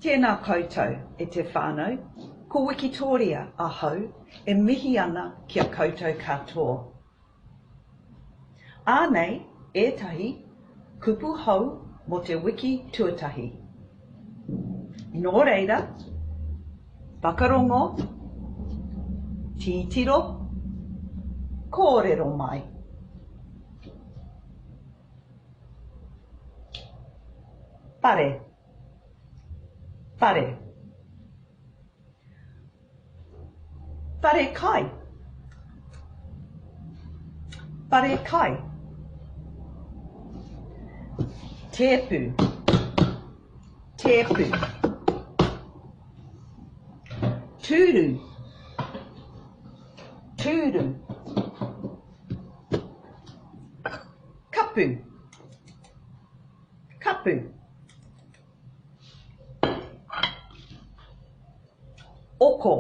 Tēnā koutou e te whānau, ko Wikitoria ahau e mihi ana kia koutou katoa. Ānei, ētahi, kupu hou mo te wiki tuatahi. Nō reira, whakarongo, titiro, körero mai. Whare, whare. Whare kai, whare kai. Tēpu, tēpu. Tūru, tūru. Kapu, kapu. Oko,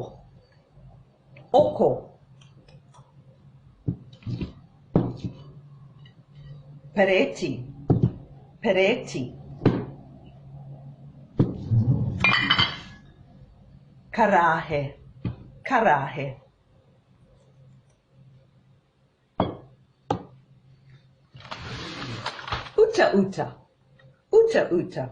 oko. Pereti, pereti. Karāhe, karāhe. Utauta, utauta.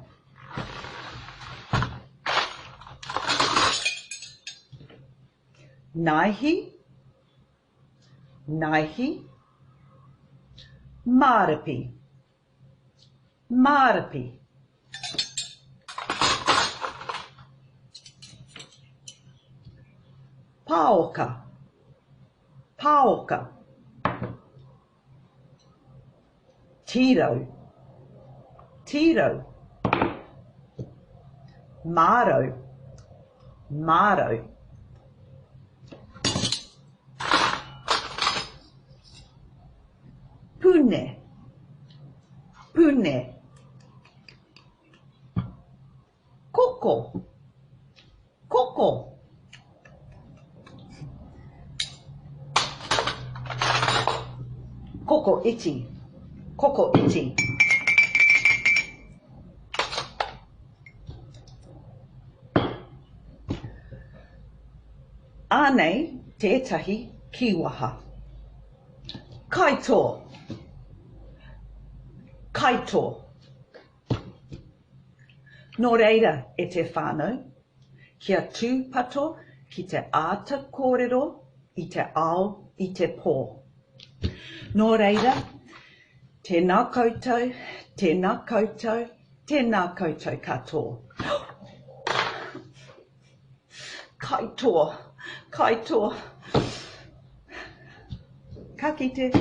Naihi, naihi. Māripi, māripi. Paoka, paoka. Tiro, tiro. Maro, maro. Pune, pune. Koko, koko. Koko iti, koko iti. Ānei tētahi kiwaha. Katoa, katoa. Nō reira e te whānau, kia tūpato ki te āta kōrero i te ao i te pō. Nō reira, tēnā koutou, tēnā koutou, tēnā koutou katoa. Kaitoa, kaitoa. Ka kite.